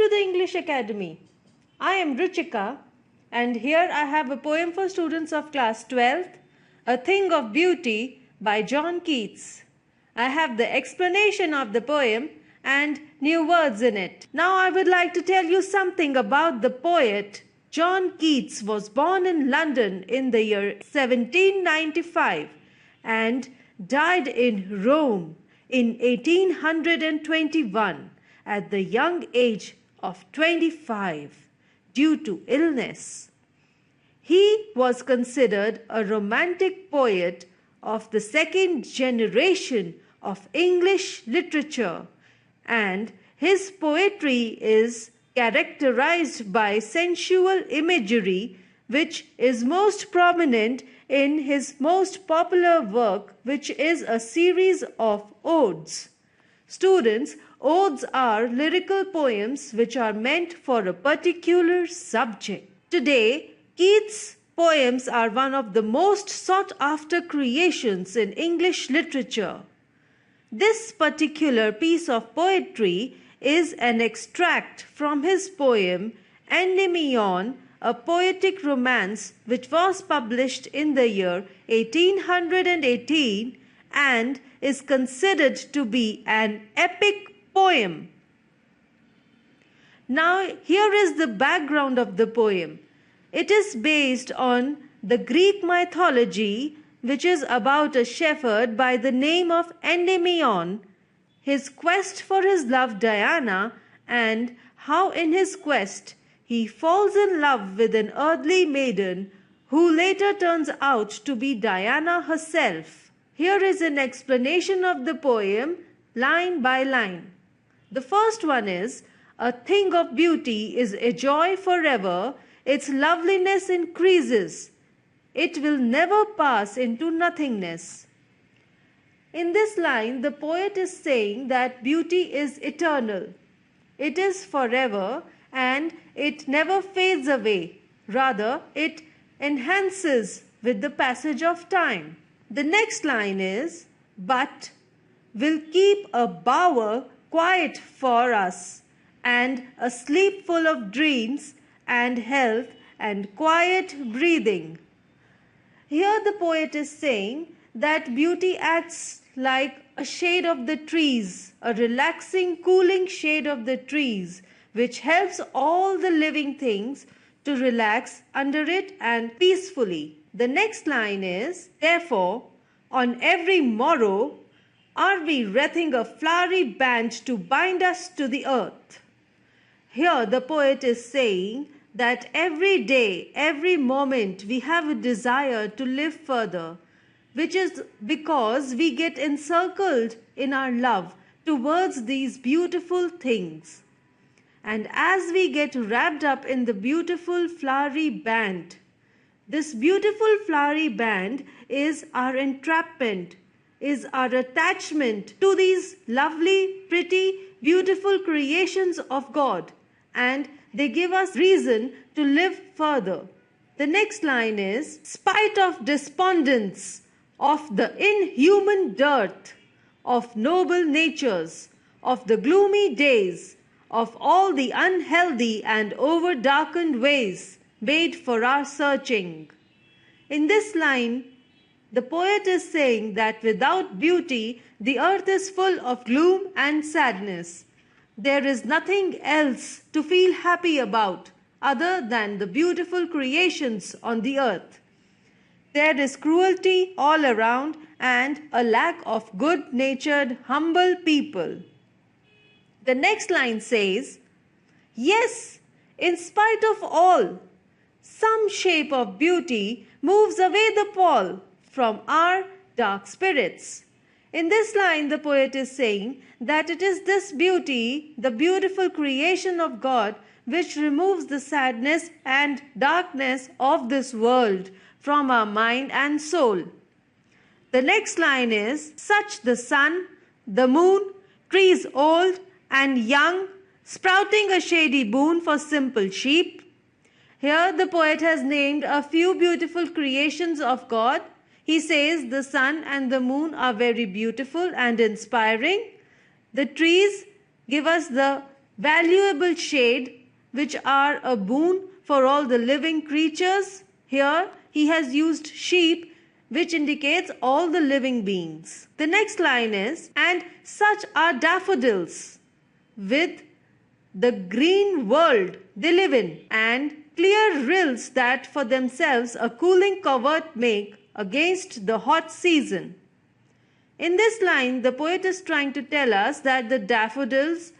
to the English Academy. I am Ruchika, and here I have a poem for students of class 12th, A Thing of Beauty by John Keats. I have the explanation of the poem and new words in it. Now I would like to tell you something about the poet. John Keats was born in London in the year 1795 and died in Rome in 1821 at the young age of 25 due to illness. He was considered a romantic poet of the second generation of English literature, and his poetry is characterized by sensual imagery, which is most prominent in his most popular work, which is a series of odes. Students, odes are lyrical poems which are meant for a particular subject. Today, Keats' poems are one of the most sought-after creations in English literature. This particular piece of poetry is an extract from his poem Endymion, a poetic romance which was published in the year 1818 and is considered to be an epic poem. Now, here is the background of the poem. It is based on the Greek mythology, which is about a shepherd by the name of Endymion, his quest for his love Diana, and how in his quest he falls in love with an earthly maiden who later turns out to be Diana herself. Here is an explanation of the poem line by line. The first one is, a thing of beauty is a joy forever, its loveliness increases. It will never pass into nothingness. In this line, the poet is saying that beauty is eternal. It is forever and it never fades away. Rather, it enhances with the passage of time. The next line is, but will keep a bower quiet for us, and a sleep full of dreams and health and quiet breathing. Here the poet is saying that beauty acts like a shade of the trees, a relaxing, cooling shade of the trees, which helps all the living things to relax under it and peacefully. The next line is, therefore, on every morrow are we wreathing a flowery band to bind us to the earth. Here the poet is saying that every day, every moment we have a desire to live further, which is because we get encircled in our love towards these beautiful things. And as we get wrapped up in the beautiful flowery band, this beautiful flowery band is our entrapment, is our attachment to these lovely, pretty, beautiful creations of God, and they give us reason to live further. The next line is, spite of despondence, of the inhuman dearth, of noble natures, of the gloomy days, of all the unhealthy and over-darkened ways made for our searching. In this line, the poet is saying that without beauty, the earth is full of gloom and sadness. There is nothing else to feel happy about other than the beautiful creations on the earth. There is cruelty all around and a lack of good-natured, humble people. The next line says, yes, in spite of all, some shape of beauty moves away the pall from our dark spirits. In this line, the poet is saying that it is this beauty, the beautiful creation of God, which removes the sadness and darkness of this world from our mind and soul. The next line is, such the sun, the moon, trees old and young, sprouting a shady boon for simple sheep. Here the poet has named a few beautiful creations of God. He says the sun and the moon are very beautiful and inspiring. The trees give us the valuable shade, which are a boon for all the living creatures. Here he has used sheep, which indicates all the living beings. The next line is, and such are daffodils with the green world they live in, and clear rills that for themselves a cooling covert make against the hot season. In this line, the poet is trying to tell us that the daffodils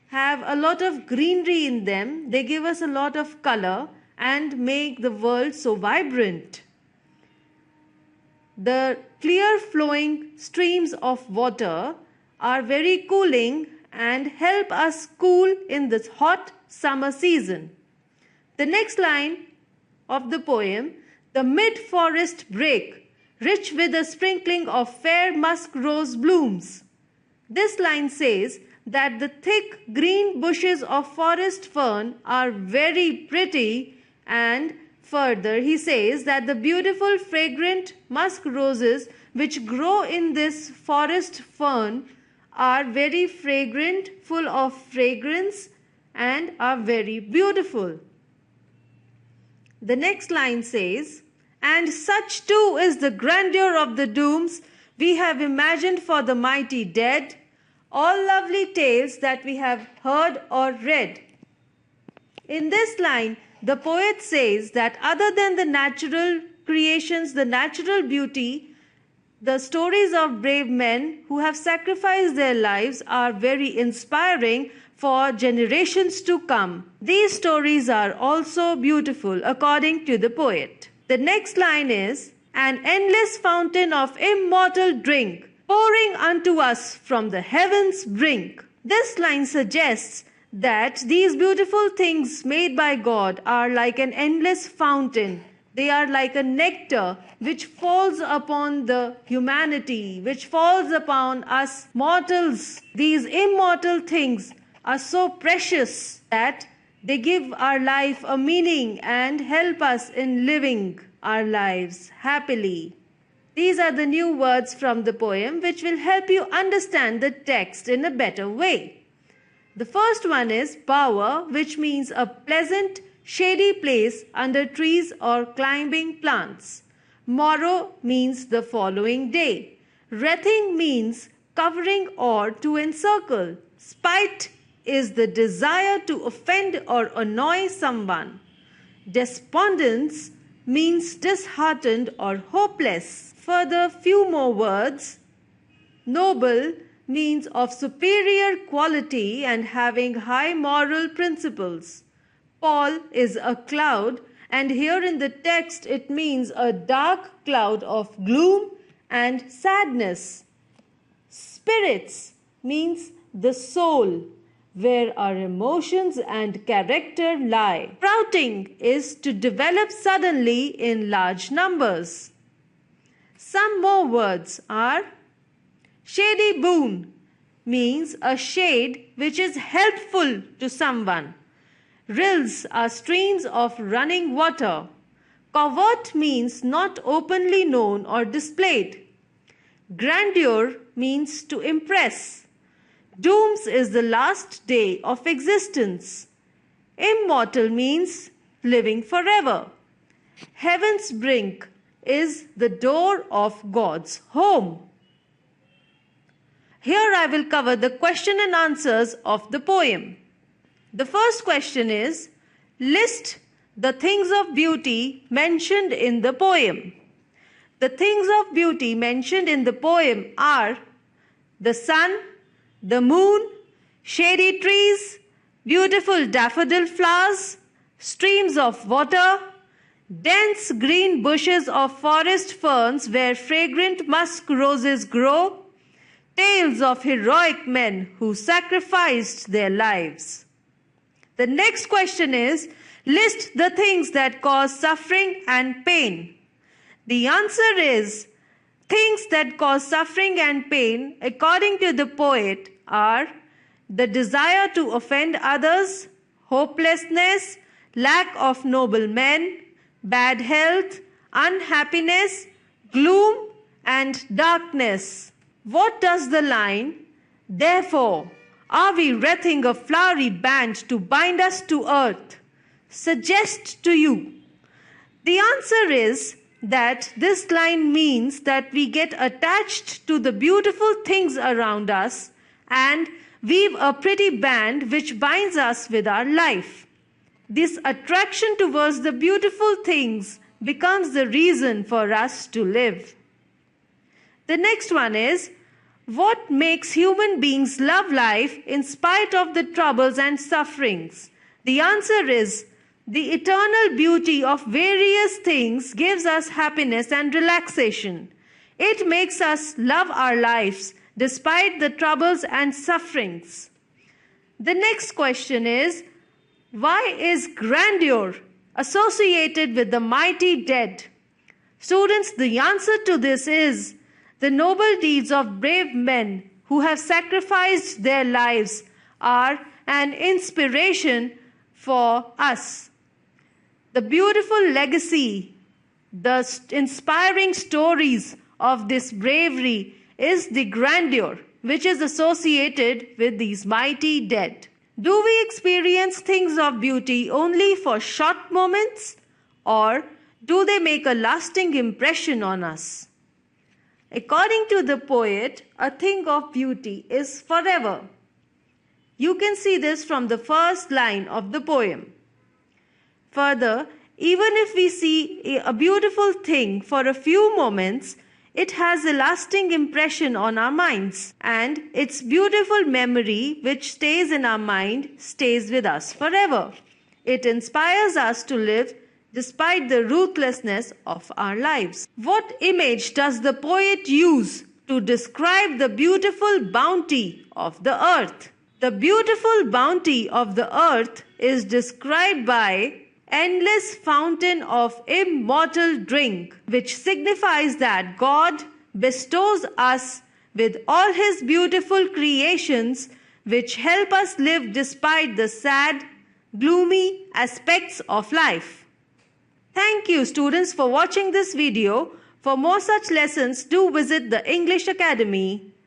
have a lot of greenery in them. They give us a lot of color and make the world so vibrant. The clear flowing streams of water are very cooling and help us cool in this hot summer season. The next line of the poem, the mid-forest brake, rich with a sprinkling of fair musk rose blooms. This line says that the thick green bushes of forest fern are very pretty, and further he says that the beautiful fragrant musk roses which grow in this forest fern are very fragrant, full of fragrance, and are very beautiful. The next line says, and such too is the grandeur of the dooms we have imagined for the mighty dead, all lovely tales that we have heard or read. In this line, the poet says that other than the natural creations, the natural beauty, the stories of brave men who have sacrificed their lives are very inspiring for generations to come. These stories are also beautiful according to the poet. The next line is, an endless fountain of immortal drink pouring unto us from the heavens' brink. This line suggests that these beautiful things made by God are like an endless fountain. They are like a nectar which falls upon the humanity, which falls upon us mortals. These immortal things are so precious that they give our life a meaning and help us in living our lives happily. These are the new words from the poem which will help you understand the text in a better way. The first one is bower, which means a pleasant, shady place under trees or climbing plants. Morrow means the following day. Wreathing means covering or to encircle. Spite is the desire to offend or annoy someone. Despondence means disheartened or hopeless. Further, few more words. Noble means of superior quality and having high moral principles. Pall is a cloud, and here in the text it means a dark cloud of gloom and sadness. Spirits means the soul, where our emotions and character lie. Sprouting is to develop suddenly in large numbers. Some more words are shady boon means a shade which is helpful to someone. Rills are streams of running water. Covert means not openly known or displayed. Grandeur means to impress. Dooms is the last day of existence. Immortal means living forever. Heaven's brink is the door of God's home. Here I will cover the question and answers of the poem. The first question is, list the things of beauty mentioned in the poem. The things of beauty mentioned in the poem are the sun, the moon, shady trees, beautiful daffodil flowers, streams of water, dense green bushes of forest ferns where fragrant musk roses grow, tales of heroic men who sacrificed their lives. The next question is, list the things that cause suffering and pain. The answer is, things that cause suffering and pain, according to the poet, are the desire to offend others, hopelessness, lack of noble men, bad health, unhappiness, gloom, and darkness. What does the line, therefore, Are we wreathing a flowery band to bind us to earth? Suggest to you. The answer is that this line means that we get attached to the beautiful things around us and weave a pretty band which binds us with our life. This attraction towards the beautiful things becomes the reason for us to live. The next one is, what makes human beings love life in spite of the troubles and sufferings? The answer is, the eternal beauty of various things gives us happiness and relaxation. It makes us love our lives despite the troubles and sufferings. The next question is, why is grandeur associated with the mighty dead? Students, the answer to this is the noble deeds of brave men who have sacrificed their lives are an inspiration for us. The beautiful legacy, the inspiring stories of this bravery is the grandeur which is associated with these mighty dead. Do we experience things of beauty only for short moments, or do they make a lasting impression on us? According to the poet, a thing of beauty is forever. You can see this from the first line of the poem. Further, even if we see a beautiful thing for a few moments, it has a lasting impression on our minds, and its beautiful memory which stays in our mind stays with us forever. It inspires us to live despite the ruthlessness of our lives. What image does the poet use to describe the beautiful bounty of the earth? The beautiful bounty of the earth is described by endless fountain of immortal drink, which signifies that God bestows us with all his beautiful creations which help us live despite the sad, gloomy aspects of life. Thank you, students, for watching this video. For more such lessons, do visit the English Academy.